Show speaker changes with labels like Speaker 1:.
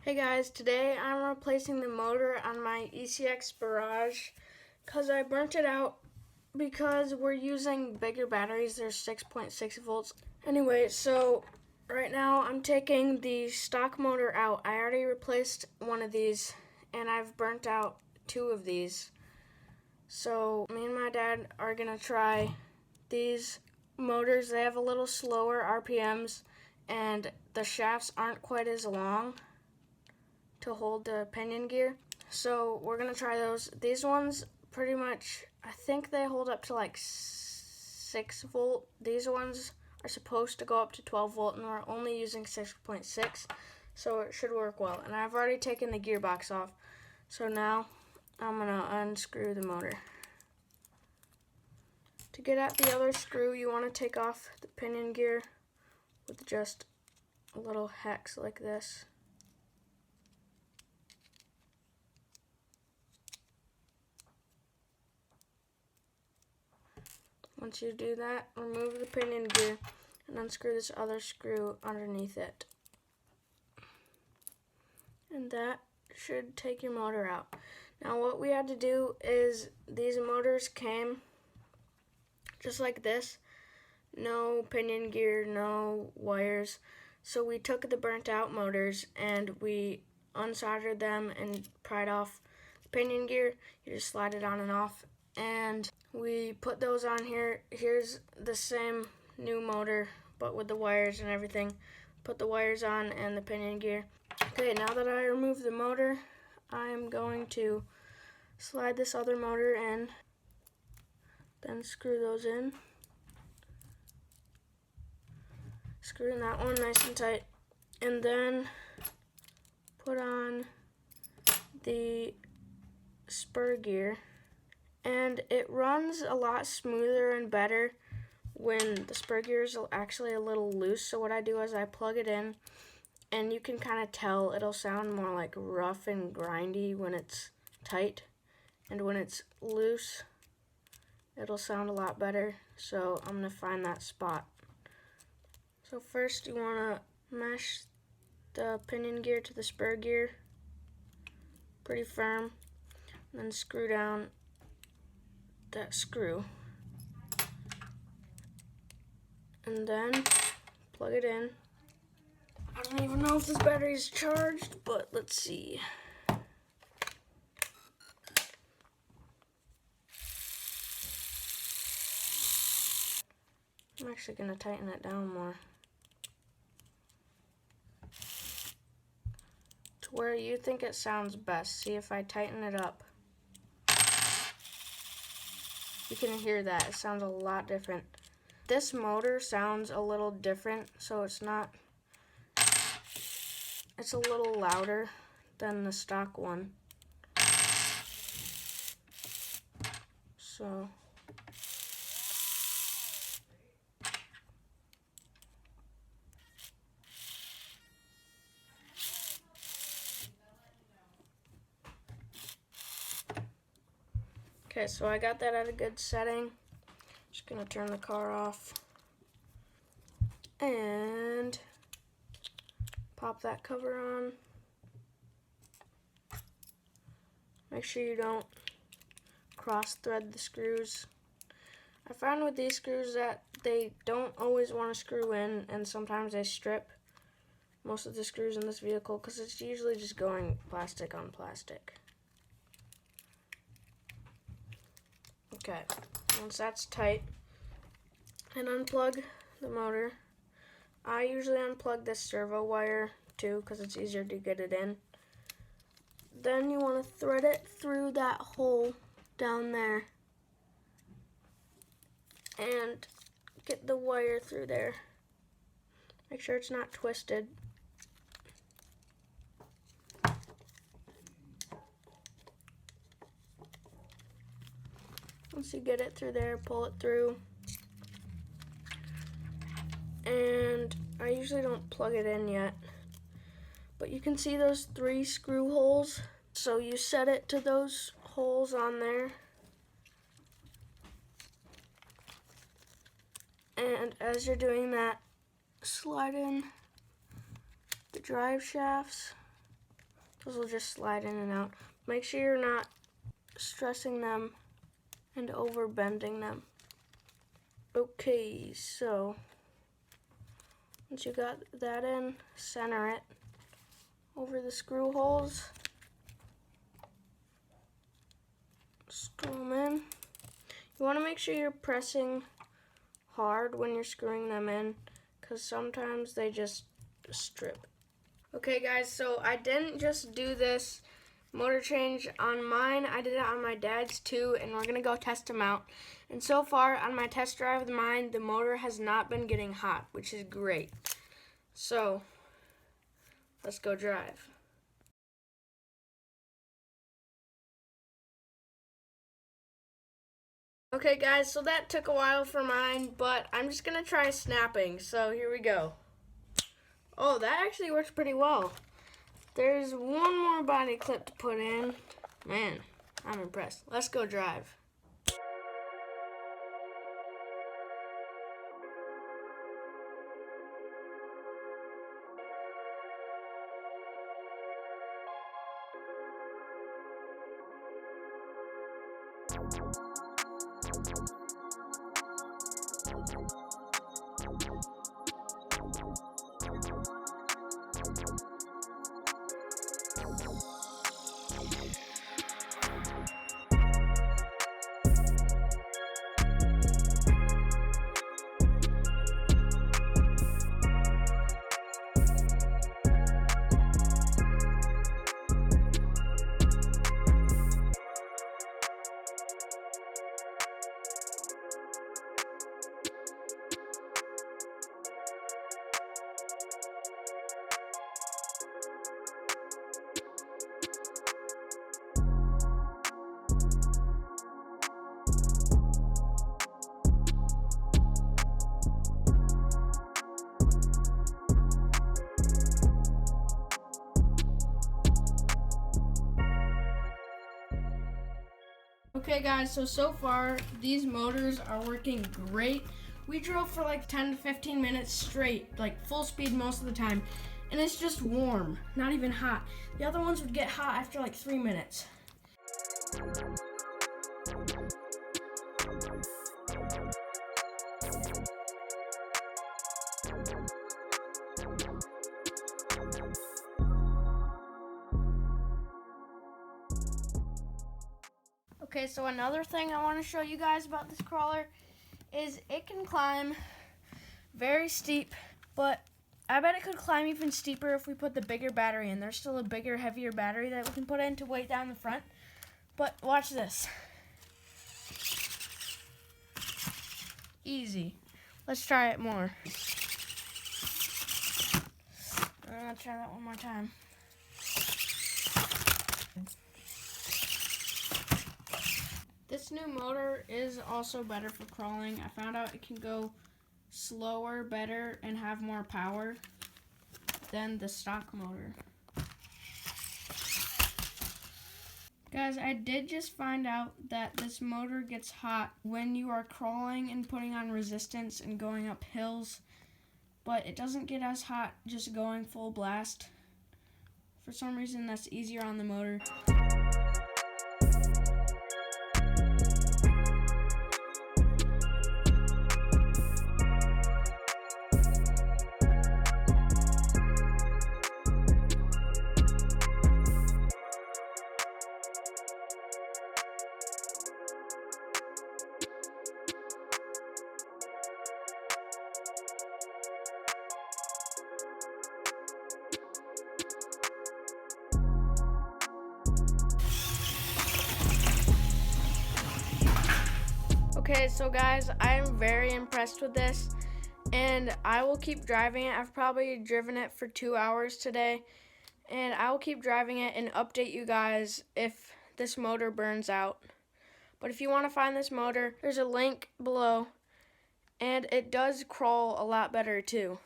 Speaker 1: Hey guys, today I'm replacing the motor on my ECX Barrage because I burnt it out because we're using bigger batteries. They're 6.6 volts. Anyway, so right now I'm taking the stock motor out. I already replaced one of these and I've burnt out two of these. So me and my dad are gonna try these motors. They have a little slower RPMs and the shafts aren't quite as long to hold the pinion gear. So we're gonna try those. These ones pretty much, I think they hold up to like 6 volt. These ones are supposed to go up to 12 volt and we're only using 6.6, so it should work well. And I've already taken the gearbox off, so now I'm gonna unscrew the motor. To get at the other screw, you want to take off the pinion gear with just a little hex like this. Once you do that, remove the pinion gear and unscrew this other screw underneath it. And that should take your motor out. Now what we had to do is these motors came just like this. No pinion gear, no wires. So we took the burnt out motors and we unsoldered them and pried off the pinion gear. You just slide it on and off. And we put those on here. Here's the same new motor, but with the wires and everything. Put the wires on and the pinion gear. Okay, now that I removed the motor, I'm going to slide this other motor in, then screw those in. Screw in that one nice and tight, and then put on the spur gear. And it runs a lot smoother and better when the spur gear is actually a little loose. So what I do is I plug it in, and you can kind of tell it'll sound more like rough and grindy when it's tight. And when it's loose, it'll sound a lot better. So I'm going to find that spot. So first you want to mesh the pinion gear to the spur gear pretty firm, and then screw down that screw, and then plug it in. I don't even know if this battery is charged, but let's see. I'm actually going to tighten it down more to where you think it sounds best. See if I tighten it up. You can hear that. It sounds a lot different. This motor sounds a little different, so it's a little louder than the stock one. So okay, so I got that at a good setting. Just gonna turn the car off and pop that cover on. Make sure you don't cross thread the screws. I found with these screws that they don't always want to screw in, and sometimes they strip most of the screws in this vehicle because it's usually just going plastic on plastic. Okay, once that's tight, and unplug the motor. I usually unplug this servo wire too because it's easier to get it in. Then you want to thread it through that hole down there and get the wire through there. Make sure it's not twisted. Once you get it through there, pull it through. And I usually don't plug it in yet, but you can see those 3 screw holes. So you set it to those holes on there. And as you're doing that, slide in the drive shafts Those will just slide in and out. Make sure you're not stressing them and over bending them. Okay, so once you got that in, center it over the screw holes. Screw them in. You want to make sure you're pressing hard when you're screwing them in, because sometimes they just strip. Okay guys, so I didn't just do this motor change on mine, I did it on my dad's too, and we're gonna go test them out. And so far on my test drive with mine, the motor has not been getting hot, which is great. So let's go drive. Okay guys, so that took a while for mine, but I'm just gonna try snapping, so here we go. Oh, that actually works pretty well. There's one more body clip to put in. Man, I'm impressed. Let's go drive. Okay guys, so far these motors are working great. We drove for like 10 to 15 minutes straight, like full speed most of the time, and it's just warm, not even hot. The other ones would get hot after like 3 minutes. Okay, so another thing I want to show you guys about this crawler is it can climb very steep, but I bet it could climb even steeper if we put the bigger battery in. There's still a bigger, heavier battery that we can put in to weight down the front. But watch this. Easy. Let's try it more. I'll try that one more time. This new motor is also better for crawling. I found out it can go slower, better, and have more power than the stock motor. Guys, I did just find out that this motor gets hot when you are crawling and putting on resistance and going up hills, but it doesn't get as hot just going full blast. For some reason, that's easier on the motor. Okay, so guys, I'm very impressed with this, and I will keep driving it. I've probably driven it for 2 hours today, and I will keep driving it and update you guys if this motor burns out. But if you want to find this motor, there's a link below, and it does crawl a lot better too.